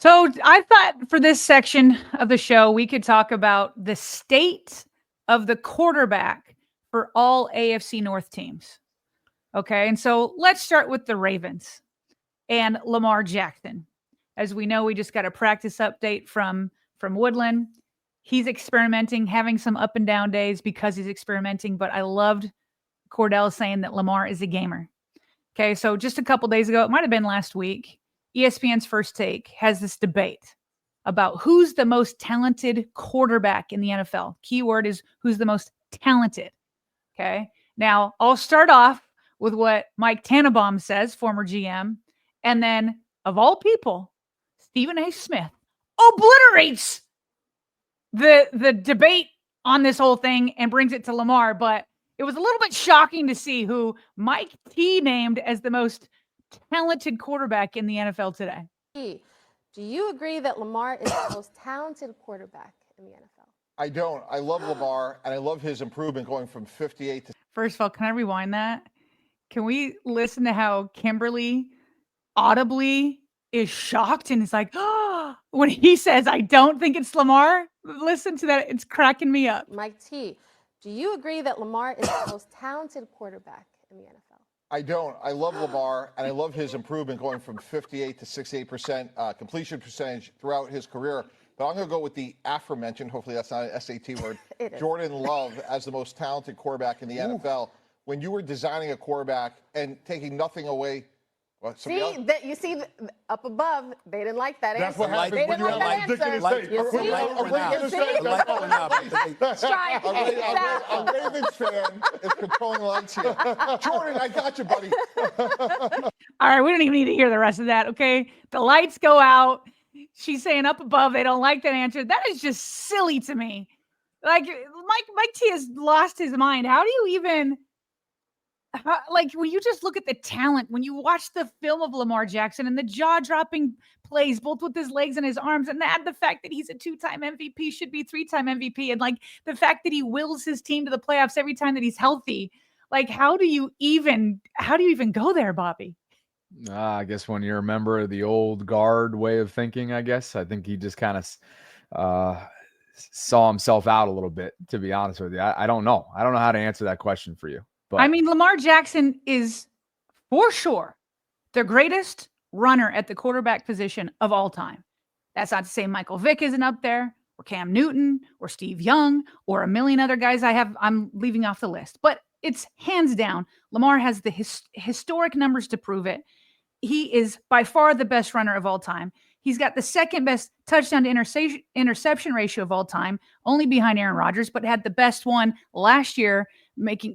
So I thought for this section of the show, we could talk about the state of the quarterback for all AFC North teams. Okay. And so let's start with the Ravens and Lamar Jackson. As we know, we just got a practice update from Woodland. He's experimenting, having some up and down days because he's experimenting. But I loved Cordell saying that Lamar is a gamer. Okay, so just a couple days ago, it might have been last week, ESPN's First Take has this debate about who's the most talented quarterback in the NFL. Keyword is who's the most talented. Okay, now I'll start off with what Mike Tannenbaum says, former GM, and then of all people, Stephen A. Smith obliterates the debate on this whole thing and brings it to Lamar. But it was a little bit shocking to see who Mike T named as the most talented quarterback in the NFL today. Do you agree that Lamar is the most talented quarterback in the NFL? I don't. I love Lamar, and I love his improvement going from 58 to... First of all, can I rewind that? Can we listen to how Kimberly audibly is shocked and is like, oh, when he says, I don't think it's Lamar? Listen to that. It's cracking me up. Mike T, do you agree that Lamar is the most talented quarterback in the NFL? I don't. I love Lamar, and I love his improvement going from 58 to 68% completion percentage throughout his career. But I'm going to go with the aforementioned, hopefully that's not an SAT word, Jordan Love as the most talented quarterback in the NFL. When you were designing a quarterback and taking nothing away... Well, you see up above, they didn't like that That's answer. what happens They when didn't you like have that A Ravens fan is controlling lights here. Jordan, I got you, buddy. All right, we don't even need to hear the rest of that, okay? The lights go out. She's saying up above, they don't like that answer. That is just silly to me. Like, Mike T has lost his mind. How do you even... like when you just look at the talent, when you watch the film of Lamar Jackson and the jaw-dropping plays, both with his legs and his arms, and add the fact that he's a 2-time MVP, should be 3-time MVP, and like the fact that he wills his team to the playoffs every time that he's healthy. Like, how do you even go there, Bobby? I guess when you're a member of the old guard way of thinking, I think he just kind of saw himself out a little bit, to be honest with you. I don't know. I don't know how to answer that question for you. But I mean, Lamar Jackson is for sure the greatest runner at the quarterback position of all time. That's not to say Michael Vick isn't up there, or Cam Newton, or Steve Young, or a million other guys I'm leaving off the list. But it's hands down, Lamar has the historic numbers to prove it. He is by far the best runner of all time. He's got the second best touchdown to interception ratio of all time, only behind Aaron Rodgers, but had the best one last year,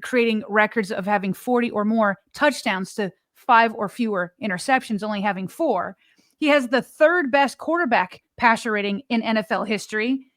creating records of having 40 or more touchdowns to 5 or fewer interceptions, only having 4. He has the third best quarterback passer rating in NFL history.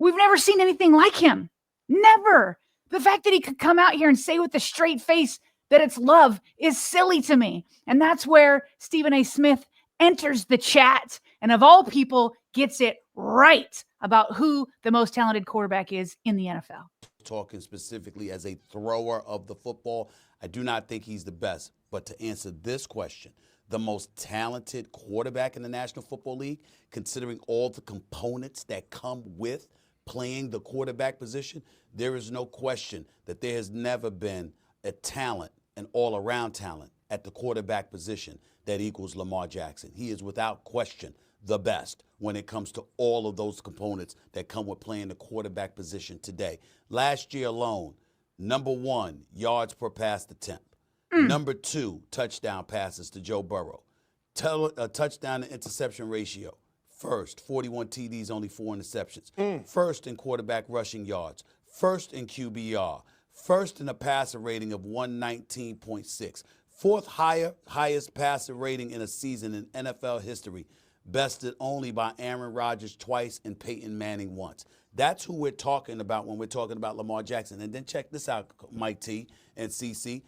We've never seen anything like him. Never. The fact that he could come out here and say with a straight face that it's love is silly to me. And that's where Stephen A. Smith enters the chat and of all people gets it right about who the most talented quarterback is in the NFL. Talking specifically as a thrower of the football, I do not think he's the best. But to answer this question, the most talented quarterback in the National Football League, considering all the components that come with playing the quarterback position, there is no question that there has never been a talent, an all-around talent at the quarterback position that equals Lamar Jackson. He is without question the best when it comes to all of those components that come with playing the quarterback position today. Last year alone, number 1, yards per pass attempt. Number 2, touchdown passes to Joe Burrow. Touchdown to interception ratio. First, 41 TDs, only 4 interceptions. First in quarterback rushing yards. First in QBR. First in a passer rating of 119.6. Fourth highest passer rating in a season in NFL history, bested only by Aaron Rodgers twice and Peyton Manning once. That's who we're talking about when we're talking about Lamar Jackson. And then check this out, Mike T and CC.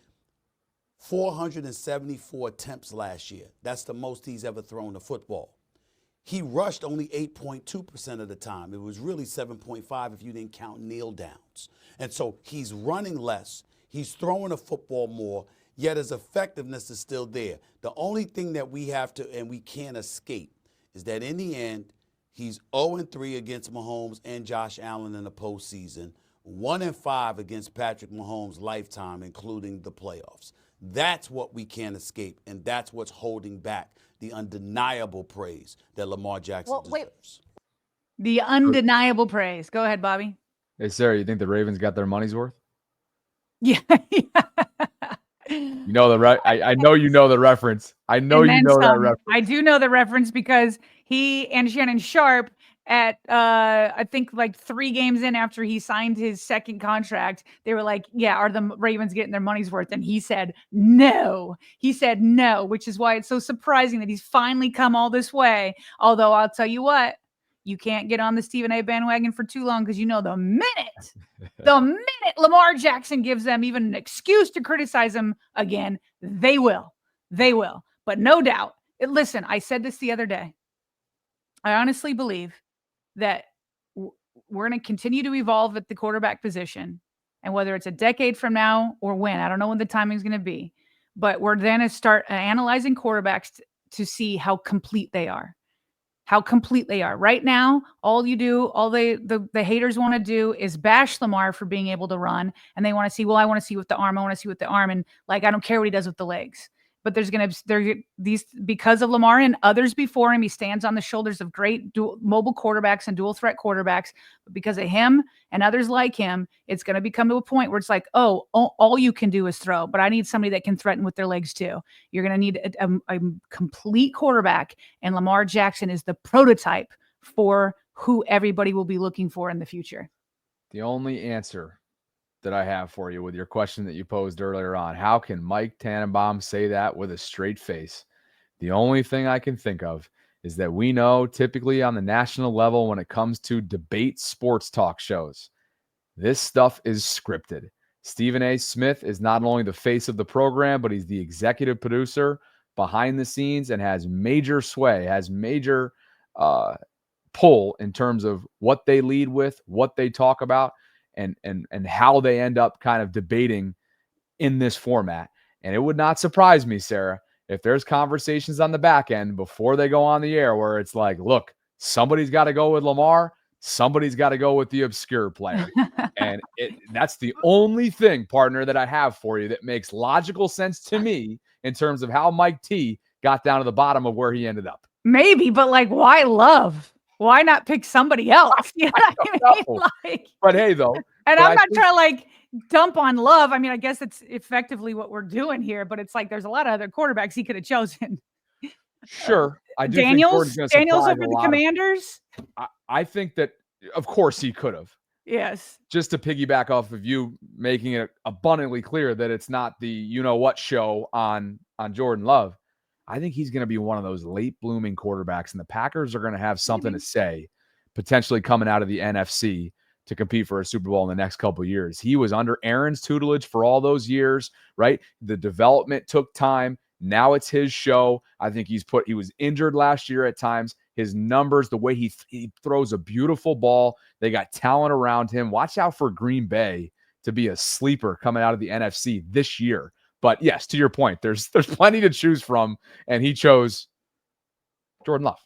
474 attempts last year. That's the most he's ever thrown a football. He rushed only 8.2% of the time. It was really 7.5 if you didn't count kneel downs. And so he's running less. He's throwing a football more, yet his effectiveness is still there. The only thing that we have to and we can't escape is that in the end, he's 0-3 against Mahomes and Josh Allen in the postseason, 1-5 against Patrick Mahomes' lifetime, including the playoffs. That's what we can't escape, and that's what's holding back the undeniable praise that Lamar Jackson deserves. The undeniable praise. Go ahead, Bobby. Hey, Sarah, you think the Ravens got their money's worth? Yeah. You know I know you know the reference. I know you know that reference. I do know the reference because he and Shannon Sharp at I think like 3 games in after he signed his second contract, they were like, yeah, are the Ravens getting their money's worth? And he said no. He said no, which is why it's so surprising that he's finally come all this way. Although I'll tell you what, you can't get on the Stephen A bandwagon for too long, because you know the minute Lamar Jackson gives them even an excuse to criticize him again, they will. They will. But no doubt. Listen, I said this the other day. I honestly believe that we're going to continue to evolve at the quarterback position. And whether it's a decade from now or when, I don't know when the timing is going to be, but we're then to start analyzing quarterbacks to see how complete they are. How complete they are. Right now, all the haters want to do is bash Lamar for being able to run. And they want to see, well, I want to see with the arm. I want to see with the arm. And like, I don't care what he does with the legs. But there's these, because of Lamar and others before him, he stands on the shoulders of great mobile quarterbacks and dual threat quarterbacks. But because of him and others like him, it's going to become to a point where it's like, oh, all you can do is throw. But I need somebody that can threaten with their legs too. You're going to need a complete quarterback. And Lamar Jackson is the prototype for who everybody will be looking for in the future. The only answer that I have for you with your question that you posed earlier on, how can Mike Tannenbaum say that with a straight face? The only thing I can think of is that we know typically on the national level, when it comes to debate sports talk shows, this stuff is scripted. Stephen A. Smith is not only the face of the program, but he's the executive producer behind the scenes and has major sway, has major pull in terms of what they lead with, what they talk about, and how they end up kind of debating in this format. And it would not surprise me, Sarah, if there's conversations on the back end before they go on the air where it's like, look, somebody's got to go with Lamar, somebody's got to go with the obscure player. And that's the only thing, partner, that I have for you that makes logical sense to me in terms of how Mike T got down to the bottom of where he ended up. Maybe, but like, why Love? Why not pick somebody else? You know what I mean? Like, but hey, though. And I'm not trying to like dump on Love. I mean, I guess it's effectively what we're doing here, but it's like there's a lot of other quarterbacks he could have chosen. Sure. I do Daniels think Daniels over the Commanders. I think that, of course, he could have. Yes. Just to piggyback off of you making it abundantly clear that it's not the you-know-what show on Jordan Love. I think he's going to be one of those late blooming quarterbacks, and the Packers are going to have something to say, potentially coming out of the NFC to compete for a Super Bowl in the next couple of years. He was under Aaron's tutelage for all those years, right? The development took time. Now it's his show. I think he was injured last year at times. His numbers, the way he throws a beautiful ball, they got talent around him. Watch out for Green Bay to be a sleeper coming out of the NFC this year. But yes, to your point, there's plenty to choose from, and he chose Jordan Love.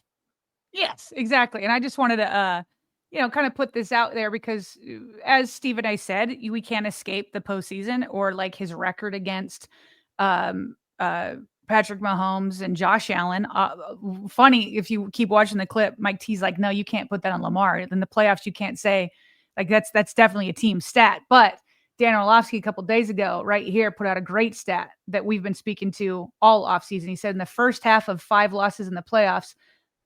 Yes, exactly. And I just wanted to, kind of put this out there because, as Stephen A. said, we can't escape the postseason or like his record against Patrick Mahomes and Josh Allen. Funny, if you keep watching the clip, Mike T's like, no, you can't put that on Lamar. In the playoffs, you can't say like that's definitely a team stat, but Dan Orlovsky a couple of days ago, right here, put out a great stat that we've been speaking to all offseason. He said in the first half of 5 losses in the playoffs,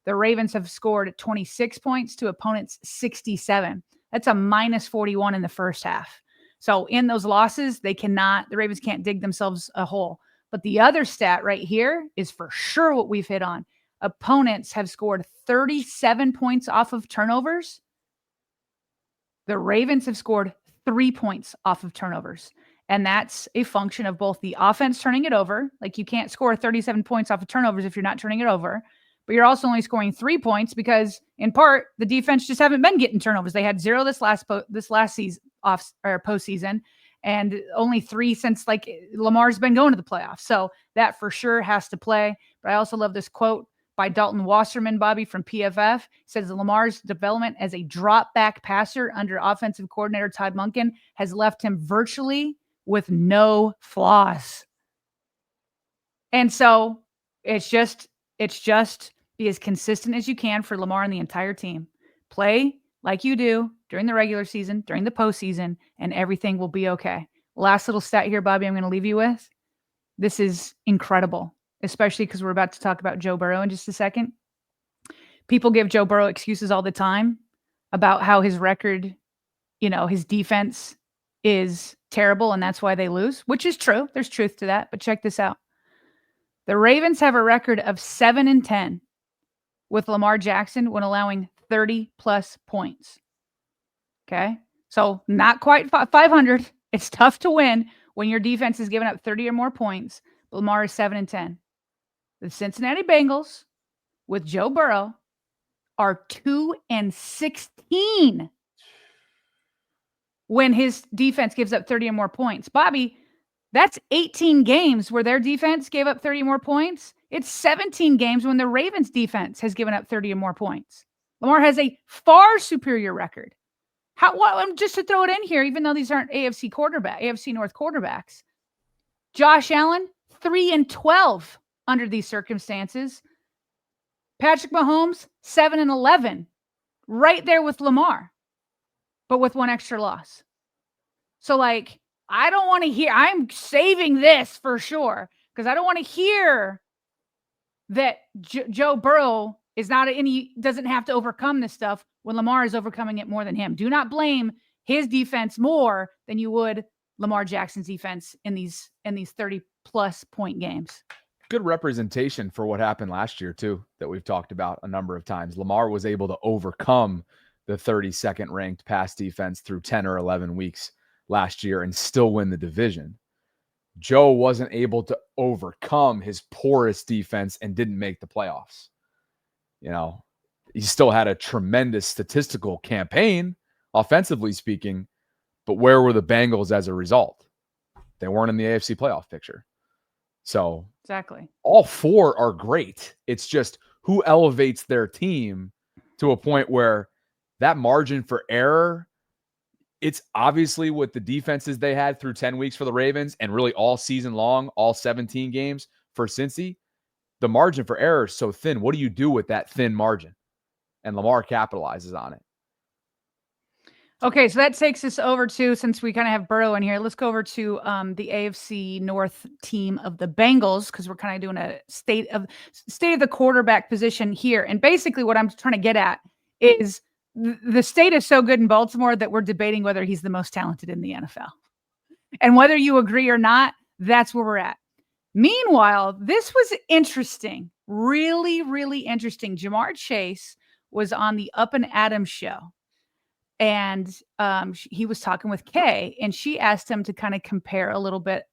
the Ravens have scored 26 points to opponents' 67. That's a minus 41 in the first half. So in those losses, the Ravens can't dig themselves a hole. But the other stat right here is for sure what we've hit on. Opponents have scored 37 points off of turnovers. The Ravens have scored 3 points off of turnovers. And that's a function of both the offense turning it over. Like you can't score 37 points off of turnovers if you're not turning it over. But you're also only scoring 3 points because, in part, the defense just haven't been getting turnovers. They had 0 this last season postseason, and only 3 since like Lamar's been going to the playoffs. So that for sure has to play. But I also love this quote by Dalton Wasserman, Bobby, from PFF, says Lamar's development as a drop-back passer under offensive coordinator Todd Monken has left him virtually with no flaws. And so it's just be as consistent as you can for Lamar and the entire team. Play like you do during the regular season, during the postseason, and everything will be okay. Last little stat here, Bobby, I'm going to leave you with. This is incredible, especially because we're about to talk about Joe Burrow in just a second. People give Joe Burrow excuses all the time about how his record, his defense is terrible and that's why they lose, which is true. There's truth to that. But check this out. The Ravens have a record of 7-10 with Lamar Jackson when allowing 30-plus points. Okay? So not quite 500. It's tough to win when your defense is giving up 30 or more points. Lamar is 7-10. The Cincinnati Bengals with Joe Burrow are 2-16 when his defense gives up 30 or more points. Bobby, that's 18 games where their defense gave up 30 or more points. It's 17 games when the Ravens defense has given up 30 or more points. Lamar has a far superior record. Just to throw it in here, even though these aren't AFC North quarterbacks, Josh Allen, 3-12 under these circumstances. Patrick Mahomes, 7-11, right there with Lamar, but with one extra loss. So, I don't want to hear, I'm saving this for sure, because I don't want to hear that Joe Burrow doesn't have to overcome this stuff when Lamar is overcoming it more than him. Do not blame his defense more than you would Lamar Jackson's defense in these 30-plus point games. Good representation for what happened last year, too, that we've talked about a number of times. Lamar was able to overcome the 32nd ranked pass defense through 10 or 11 weeks last year and still win the division. Joe wasn't able to overcome his poorest defense and didn't make the playoffs. He still had a tremendous statistical campaign, offensively speaking, but where were the Bengals as a result? They weren't in the AFC playoff picture. So exactly, all four are great. It's just who elevates their team to a point where that margin for error, it's obviously with the defenses they had through 10 weeks for the Ravens and really all season long, all 17 games for Cincy, the margin for error is so thin. What do you do with that thin margin? And Lamar capitalizes on it. Okay, so that takes us over to, since we kind of have Burrow in here, let's go over to the AFC North team of the Bengals, because we're kind of doing a state of the quarterback position here. And basically what I'm trying to get at is the state is so good in Baltimore that we're debating whether he's the most talented in the NFL. And whether you agree or not, that's where we're at. Meanwhile, this was interesting, really, really interesting. Jamar Chase was on the Up and Adams show. And he was talking with Kay, and she asked him to kind of compare a little bit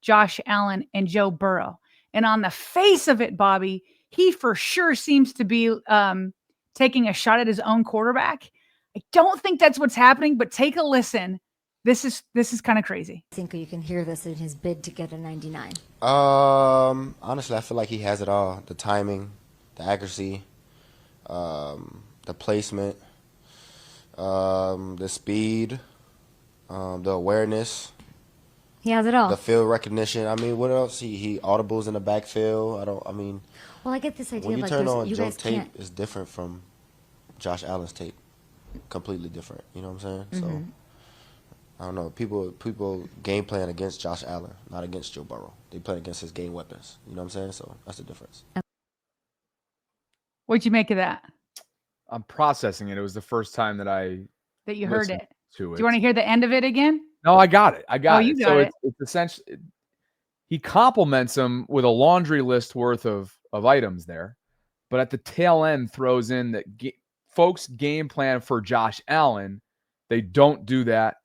Josh Allen and Joe Burrow. And on the face of it, Bobby, he for sure seems to be taking a shot at his own quarterback. I don't think that's what's happening, but take a listen. This is kind of crazy. I think you can hear this in his bid to get a 99. Honestly, I feel like he has it all. The timing, the accuracy, the placement, the speed, the awareness. He has it all. The field recognition. I mean, what else? He audibles in the backfield. Well, I get this idea when you of turn on you Joe's guys tape, can't. it's different from Josh Allen's tape. Completely different. You know what I'm saying? Mm-hmm. So, I don't know. People game plan against Josh Allen, not against Joe Burrow. They play against his game weapons. You know what I'm saying? So, that's the difference. What'd you make of that? I'm processing it. It was the first time that you heard it. To it. Do you want to hear the end of it again? No, I got it. You got it. It's essentially, he compliments him with a laundry list worth of items there, but at the tail end throws in that folks game plan for Josh Allen. They don't do that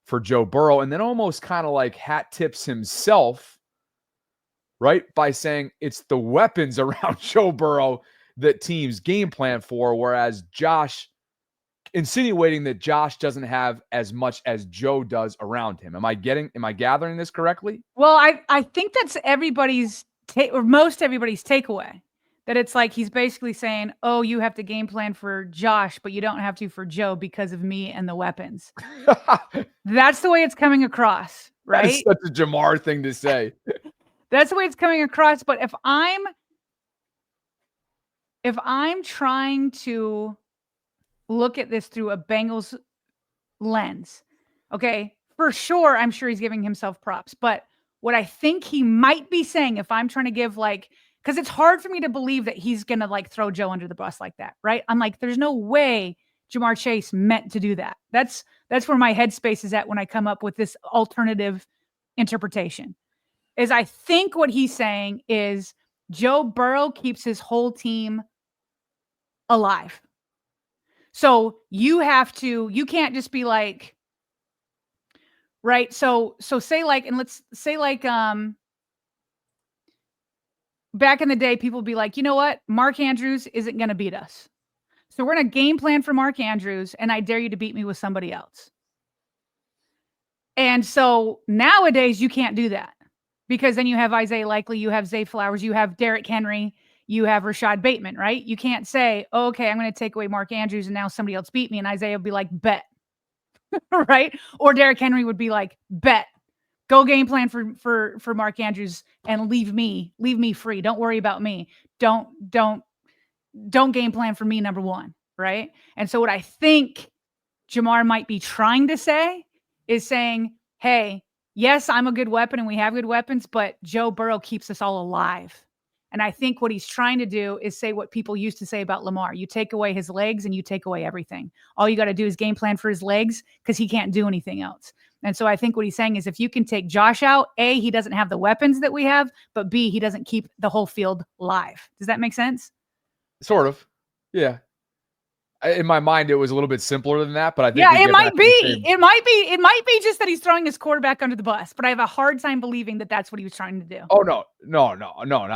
for Joe Burrow, and then almost kind of like hat tips himself, right? By saying it's the weapons around Joe Burrow that teams game plan for, whereas Josh, insinuating that Josh doesn't have as much as Joe does around him. Am I gathering this correctly? Well, I think that's everybody's or most everybody's takeaway, that it's like he's basically saying, oh, you have to game plan for Josh, but you don't have to for Joe because of me and the weapons. That's the way it's coming across, right? That is such a Jamar thing to say. That's the way it's coming across. But if I'm trying to look at this through a Bengals lens, okay, for sure, I'm sure he's giving himself props. But what I think he might be saying, if I'm trying to give because it's hard for me to believe that he's going to throw Joe under the bus like that, right? I'm like, there's no way Jamar Chase meant to do that. That's where my headspace is at when I come up with this alternative interpretation. Is I think what he's saying is Joe Burrow keeps his whole team alive. So you can't just be like, right? So say and let's say back in the day, people would be like, you know what? Mark Andrews isn't going to beat us. So we're going to game plan for Mark Andrews, and I dare you to beat me with somebody else. And so nowadays, you can't do that because then you have Isaiah Likely, you have Zay Flowers, you have Derrick Henry, you have Rashad Bateman, right? You can't say, oh, okay, I'm going to take away Mark Andrews, and now somebody else beat me, and Isaiah will be like, bet. Right? Or Derrick Henry would be like, bet. Go game plan for Mark Andrews and leave me free. Don't worry about me. Don't game plan for me, number one, right? And so what I think Jamar might be trying to say is saying, hey, yes, I'm a good weapon and we have good weapons, but Joe Burrow keeps us all alive. And I think what he's trying to do is say what people used to say about Lamar. You take away his legs and you take away everything. All you got to do is game plan for his legs because he can't do anything else. And so I think what he's saying is if you can take Josh out, A, he doesn't have the weapons that we have, but B, he doesn't keep the whole field live. Does that make sense? Sort of. Yeah. In my mind, it was a little bit simpler than that, but I think it might be. It might be just that he's throwing his quarterback under the bus, but I have a hard time believing that that's what he was trying to do. Oh, no, not.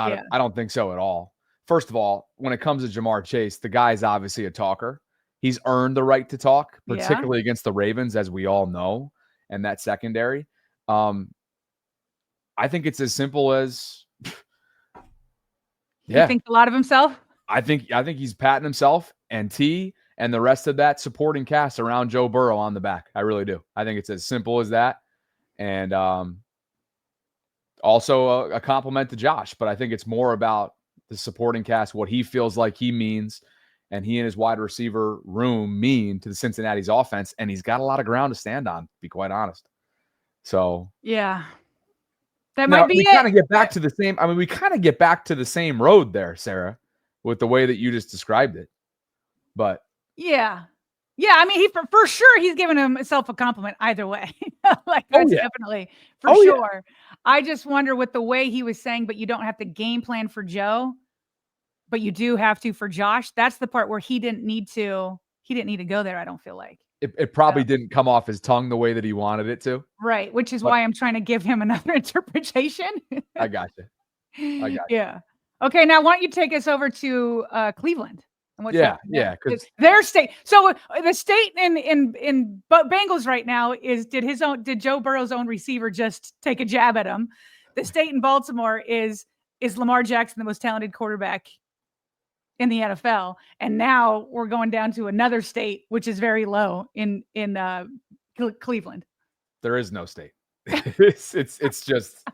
Yeah. I don't think so at all. First of all, when it comes to Jamar Chase, the guy's obviously a talker. He's earned the right to talk, particularly against the Ravens, as we all know, and that secondary. I think it's as simple as, You think a lot of himself? I think he's patting himself and and the rest of that supporting cast around Joe Burrow on the back. I really do. I think it's as simple as that. And also a compliment to Josh, but I think it's more about the supporting cast, what he feels like he means, and he and his wide receiver room mean to the Cincinnati's offense. And he's got a lot of ground to stand on, to be quite honest. So yeah. That might be we kind of get back to the same. I mean, we kind of get back to the same road there, Sarah, with the way that you just described it. But yeah. I mean, he for sure he's giving himself a compliment either way. Definitely for sure. Yeah. I just wonder with the way he was saying, but you don't have to game plan for Joe, but you do have to for Josh. That's the part where he didn't need to go there. I don't feel like it probably didn't come off his tongue the way that he wanted it to. Right. Which is why I'm trying to give him another interpretation. I got you. Yeah. Okay. Now, why don't you take us over to Cleveland? And what's because their state. So the state in Bengals right now is did Joe Burrow's own receiver just take a jab at him? The state in Baltimore is Lamar Jackson the most talented quarterback in the NFL, and now we're going down to another state which is very low in Cleveland. There is no state. it's just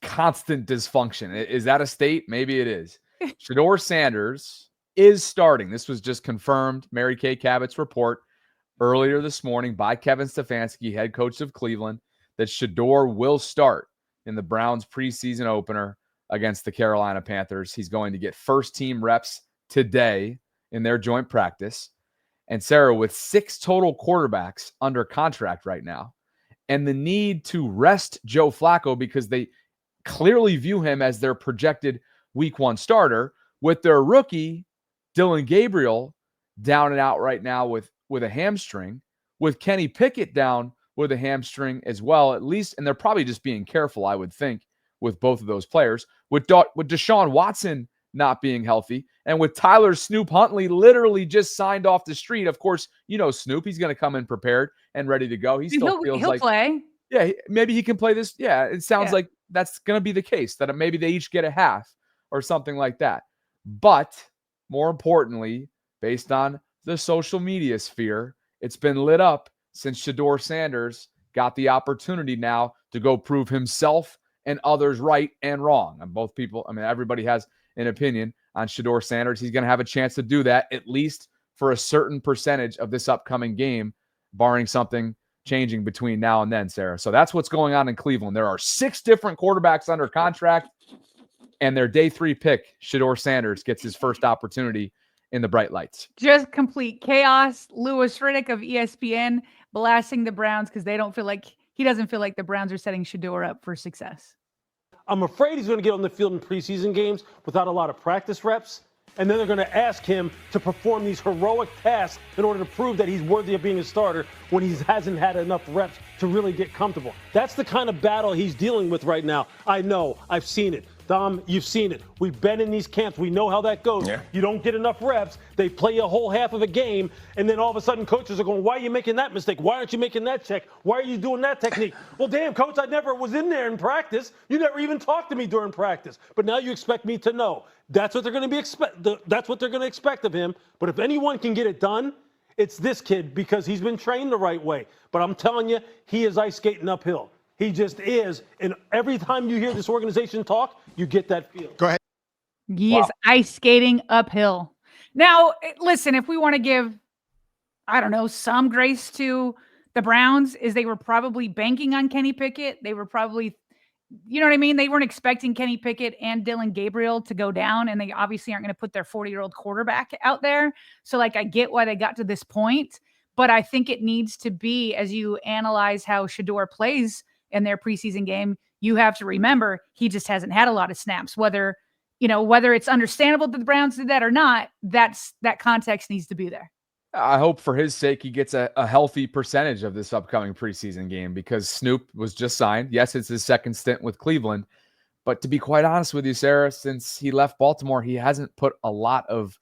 constant dysfunction. Is that a state? Maybe it is. Shedeur Sanders is starting. This was just confirmed. Mary Kay Cabot's report earlier this morning by Kevin Stefanski, head coach of Cleveland, that Shedeur will start in the Browns preseason opener against the Carolina Panthers. He's going to get first team reps today in their joint practice. And Sarah, with 6 total quarterbacks under contract right now, and the need to rest Joe Flacco because they clearly view him as their projected week 1 starter, with their rookie Dylan Gabriel down and out right now with a hamstring, with Kenny Pickett down with a hamstring as well, at least, and they're probably just being careful, I would think, with both of those players, with Deshaun Watson not being healthy, and with Tyler Snoop Huntley literally just signed off the street. Of course, you know Snoop, he's going to come in prepared and ready to go. He'll play. Yeah, maybe he can play this. Yeah, it sounds like that's going to be the case, that maybe they each get a half or something like that. But more importantly, based on the social media sphere, it's been lit up since Shedeur Sanders got the opportunity now to go prove himself and others right and wrong. And both people, I mean, everybody has an opinion on Shedeur Sanders. He's going to have a chance to do that, at least for a certain percentage of this upcoming game, barring something changing between now and then, Sarah. So that's what's going on in Cleveland. There are 6 different quarterbacks under contract, and their day 3 pick, Shedeur Sanders, gets his first opportunity in the bright lights. Just complete chaos. Louis Riddick of ESPN blasting the Browns because he doesn't feel like the Browns are setting Shedeur up for success. I'm afraid he's going to get on the field in preseason games without a lot of practice reps. And then they're going to ask him to perform these heroic tasks in order to prove that he's worthy of being a starter when he hasn't had enough reps to really get comfortable. That's the kind of battle he's dealing with right now. I know. I've seen it. Dom, you've seen it. We've been in these camps. We know how that goes. Yeah. You don't get enough reps. They play a whole half of a game, and then all of a sudden coaches are going, why are you making that mistake? Why aren't you making that check? Why are you doing that technique? Well, damn, coach, I never was in there in practice. You never even talked to me during practice. But now you expect me to know. That's what they're going to that's what they're going to expect of him. But if anyone can get it done, it's this kid because he's been trained the right way. But I'm telling you, he is ice skating uphill. He just is. And every time you hear this organization talk, you get that feel. Go ahead. He is ice skating uphill. Now, listen, if we want to give, I don't know, some grace to the Browns, is they were probably banking on Kenny Pickett. They were probably, you know what I mean? They weren't expecting Kenny Pickett and Dylan Gabriel to go down, and they obviously aren't going to put their 40-year-old quarterback out there. So, I get why they got to this point, but I think it needs to be, as you analyze how Shedeur plays in their preseason game, you have to remember he just hasn't had a lot of snaps. Whether it's understandable that the Browns did that or not, that context needs to be there. I hope for his sake he gets a healthy percentage of this upcoming preseason game because Snoop was just signed. Yes, it's his second stint with Cleveland, but to be quite honest with you, Sarah, since he left Baltimore, he hasn't put a lot of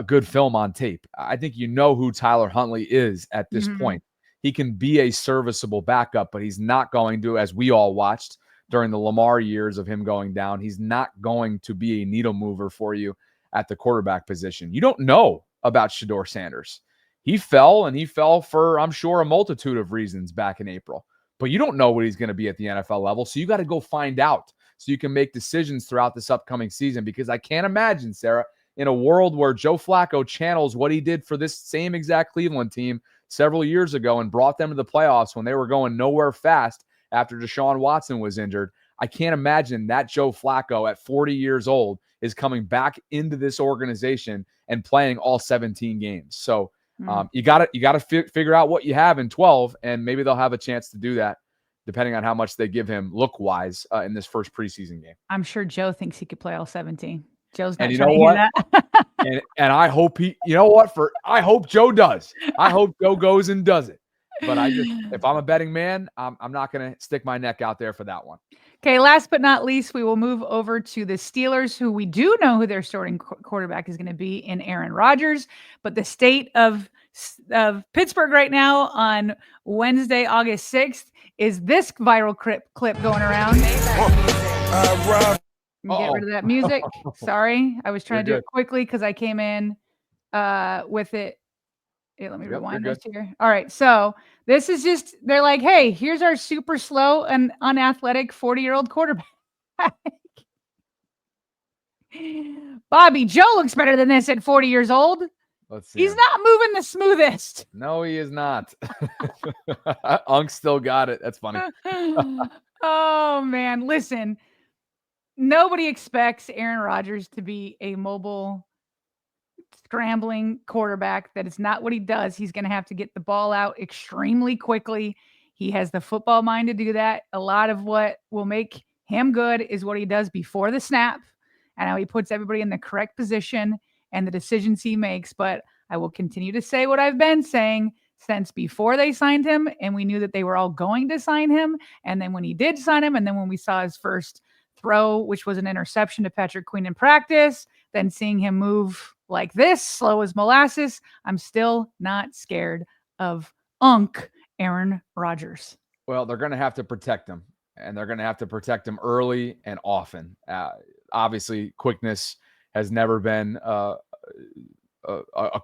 good film on tape. I think you know who Tyler Huntley is at this point. He can be a serviceable backup, but he's not going to, as we all watched during the Lamar years of him going down, he's not going to be a needle mover for you at the quarterback position. You don't know about Shedeur Sanders. He fell for, I'm sure, a multitude of reasons back in April. But you don't know what he's going to be at the NFL level, so you got to go find out so you can make decisions throughout this upcoming season because I can't imagine, Sarah, in a world where Joe Flacco channels what he did for this same exact Cleveland team several years ago and brought them to the playoffs when they were going nowhere fast after Deshaun Watson was injured. I can't imagine that Joe Flacco at 40 years old is coming back into this organization and playing all 17 games. So you got to figure out what you have in 12, and maybe they'll have a chance to do that depending on how much they give him look-wise in this first preseason game. I'm sure Joe thinks he could play all 17. Joe's not and you trying know what? to hear that. and I hope I hope Joe does. I hope Joe goes and does it. But if I'm a betting man, I'm not going to stick my neck out there for that one. Okay, last but not least, we will move over to the Steelers, who we do know who their starting quarterback is going to be in Aaron Rodgers. But the state of Pittsburgh right now on Wednesday, August 6th, is this viral clip going around. Get rid of that music. Sorry. I was trying to do it quickly because I came in with it. Hey, let me rewind this here. All right. So this is just, they're like, hey, here's our super slow and unathletic 40-year-old quarterback. Bobby Joe looks better than this at 40 years old. Let's see. He's not moving the smoothest. No, he is not. Unk still got it. That's funny. Oh, man. Listen, nobody expects Aaron Rodgers to be a mobile, scrambling quarterback. That is not what he does. He's going to have to get the ball out extremely quickly. He has the football mind to do that. A lot of what will make him good is what he does before the snap and how he puts everybody in the correct position and the decisions he makes. But I will continue to say what I've been saying since before they signed him, and we knew that they were all going to sign him. And then when he did sign him, and then when we saw his first throw, which was an interception to Patrick Queen in practice, then seeing him move like this, slow as molasses, I'm still not scared of Aaron Rodgers. Well, they're going to have to protect him, and they're going to have to protect him early and often. Obviously, quickness has never been a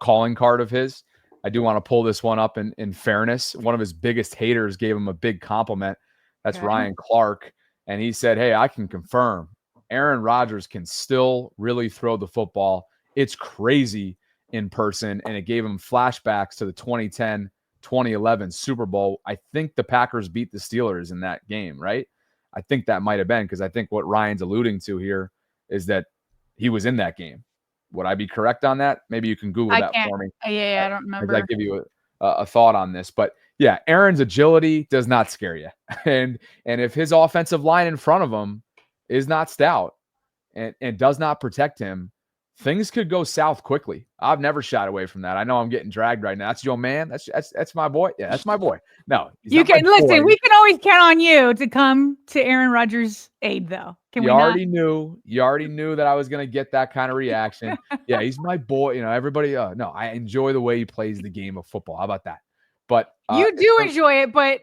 calling card of his. I do want to pull this one up in fairness. One of his biggest haters gave him a big compliment. That's Okay. Ryan Clark. And he said, hey, I can confirm Aaron Rodgers can still really throw the football. It's crazy in person. And it gave him flashbacks to the 2010, 2011 Super Bowl. I think the Packers beat the Steelers in that game, right? I think that might have been, because I think what Ryan's alluding to here is that he was in that game. Would I be correct on that? Maybe you can Google that for me. Yeah, I don't As remember. I give you a thought on this. But yeah, Aaron's agility does not scare you. And if his offensive line in front of him is not stout and does not protect him, things could go south quickly. I've never shied away from that. I know I'm getting dragged right now. That's your man. That's my boy. Yeah, that's my boy. No, You can listen. We can always count on you to come to Aaron Rodgers' aid, though. Can we You not? already knew that I was going to get that kind of reaction. Yeah, he's my boy. You know, everybody. No, I enjoy the way he plays the game of football. How about that? But You do enjoy it, but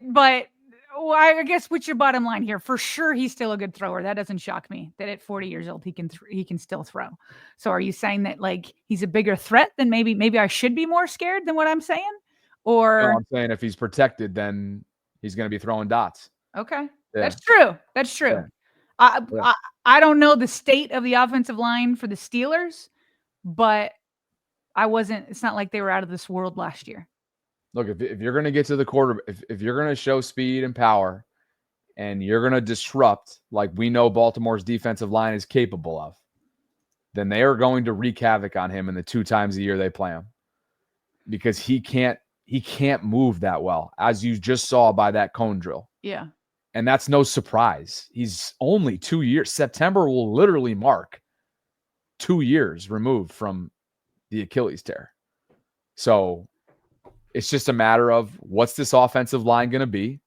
well, I guess what's your bottom line here? For sure, he's still a good thrower. That doesn't shock me. That at 40 years old, he can still throw. So, are you saying that like he's a bigger threat than maybe I should be more scared than what I'm saying? Or no, I'm saying if he's protected, then he's going to be throwing dots. okay, Yeah. that's true. That's true. Yeah. I don't know the state of the offensive line for the Steelers, but it's not like they were out of this world last year. Look, if you're going to get to the quarter, if you're going to show speed and power and you're going to disrupt like we know Baltimore's defensive line is capable of, then they are going to wreak havoc on him in the 2 times a year they play him, because he can't move that well, as you just saw by that cone drill. Yeah. And that's no surprise. He's only 2 years. September will literally mark 2 years removed from the Achilles tear. So it's just a matter of what's this offensive line going to be?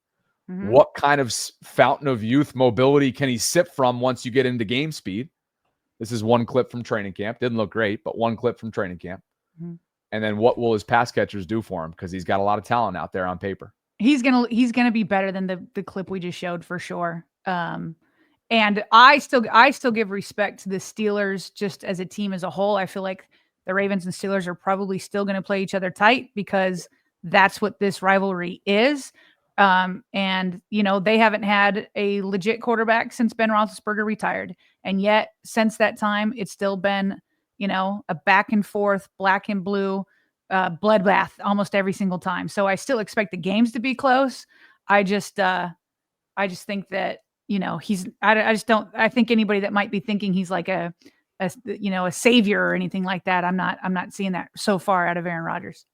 Mhm. What kind of fountain of youth mobility can he sip from once you get into game speed? This is one clip from training camp. Didn't look great, but one clip from training camp. Mhm. And then what will his pass catchers do for him? Because he's got a lot of talent out there on paper. He's gonna be better than the clip we just showed for sure. And I still give respect to the Steelers just as a team as a whole. I feel like the Ravens and Steelers are probably still going to play each other tight because that's what this rivalry is. And you know, they haven't had a legit quarterback since Ben Roethlisberger retired, and yet since that time, it's still been, you know, a back and forth, black and blue bloodbath almost every single time. So I still expect the games to be close. I just think that, you know, I think anybody that might be thinking he's like a savior or anything like that, I'm not seeing that so far out of Aaron Rodgers.